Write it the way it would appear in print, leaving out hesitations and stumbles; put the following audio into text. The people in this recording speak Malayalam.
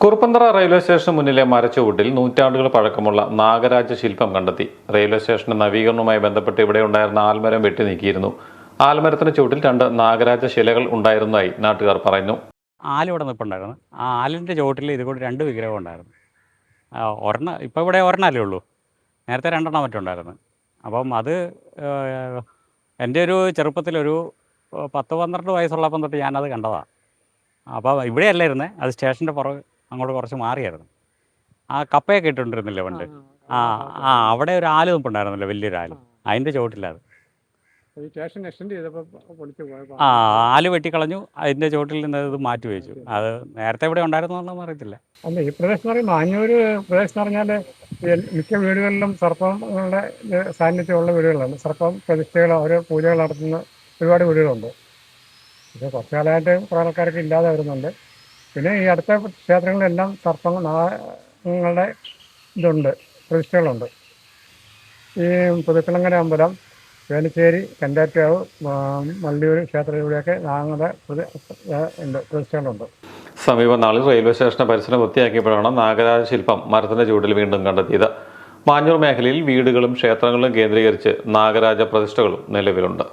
കുറുപ്പന്തറ റെയിൽവേ സ്റ്റേഷന് മുന്നിലെ മരച്ചുവട്ടിൽ നൂറ്റാണ്ടുകൾ പഴക്കമുള്ള നാഗരാജ ശില്പം കണ്ടെത്തി. റെയിൽവേ സ്റ്റേഷന്റെ നവീകരണവുമായി ബന്ധപ്പെട്ട് ഇവിടെ ഉണ്ടായിരുന്ന ആൽമരം വെട്ടി നീക്കിയിരുന്നു. ആൽമരത്തിന് ചുവട്ടിൽ 2 നാഗരാജ ശിലകൾ ഉണ്ടായിരുന്നതായി നാട്ടുകാർ പറയുന്നു. ആലിവിടെ നിൽപ്പുണ്ടായിരുന്നു. ആ ആലിൻ്റെ ചുവട്ടിൽ ഇതുകൂടി 2 വിഗ്രഹം ഉണ്ടായിരുന്നു. ഒരെണ്ണം ഇപ്പോൾ ഇവിടെ ഒരെണ്ണമല്ലേ ഉള്ളൂ. നേരത്തെ 2 മറ്റുണ്ടായിരുന്നു. അപ്പം അത് എൻ്റെ ഒരു ചെറുപ്പത്തിലൊരു 10-12 വയസ്സുള്ളപ്പം തൊട്ട് ഞാനത് കണ്ടതാണ്. അപ്പോൾ ഇവിടെയല്ല ഇരുന്നത്, അത് സ്റ്റേഷൻ്റെ പുറകെ അങ്ങോട്ട് കുറച്ച് മാറിയായിരുന്നു. ആ കപ്പയൊക്കെ ഇട്ടുകൊണ്ടിരുന്നില്ലേ പണ്ട്. അവിടെ ഒരു ആല് നിൽപ്പുണ്ടായിരുന്നല്ലോ, വലിയൊരു ആല്. അതിൻ്റെ ചുവട്ടിലത് സ്റ്റേഷൻ എക്സ്റ്റെൻഡ് ചെയ്തപ്പോൾ പൊളിച്ച് പോയപ്പോൾ ആല് വെട്ടിക്കളഞ്ഞു. അതിൻ്റെ ചുവട്ടിൽ നിന്ന് ഇത് മാറ്റി വെച്ചു. അത് നേരത്തെ ഇവിടെ ഉണ്ടായിരുന്നോന്നും അറിയത്തില്ല. അല്ല, ഈ പ്രദേശം എന്ന് പറയുമ്പോൾ മാഞ്ഞൂർ പ്രദേശം എന്ന് പറഞ്ഞാൽ മിക്ക വീടുകളിലും സർപ്പങ്ങളുടെ സാന്നിധ്യമുള്ള വീടുകളാണ്. സർപ്പം പ്രതിഷ്ഠകൾ, ഓരോ പൂജകൾ നടത്തുന്ന ഒരുപാട് വീടുകളുണ്ട്. പക്ഷേ കുറച്ചു കാലമായിട്ട് കുറേ ആൾക്കാർക്ക് ഇല്ലാതെ വരുന്നുണ്ട്. പിന്നെ ഈ അടുത്ത ക്ഷേത്രങ്ങളിലെല്ലാം സർപ്പങ്ങളുടെ ഇതുണ്ട്, പ്രതിഷ്ഠകളുണ്ട്. ഈ പുതുക്കുളങ്ങര അമ്പലം, വേലിശ്ശേരി, കണ്ടാറ്റാവ്, മള്ളിയൂർ ക്ഷേത്രം, ഇവിടെയൊക്കെ നാഗങ്ങളുടെ പ്രതിഷ്ഠകളുണ്ട്. സമീപ നാളിൽ റെയിൽവേ സ്റ്റേഷന്റെ പരിസരം വൃത്തിയാക്കിയപ്പോഴാണ് നാഗരാജ ശില്പം മരത്തിന്റെ ചുവട്ടിൽ വീണ്ടും കണ്ടെത്തിയത്. മാഞ്ഞൂർ മേഖലയിൽ വീടുകളും ക്ഷേത്രങ്ങളും കേന്ദ്രീകരിച്ച് നാഗരാജ പ്രതിഷ്ഠകളും നിലവിലുണ്ട്.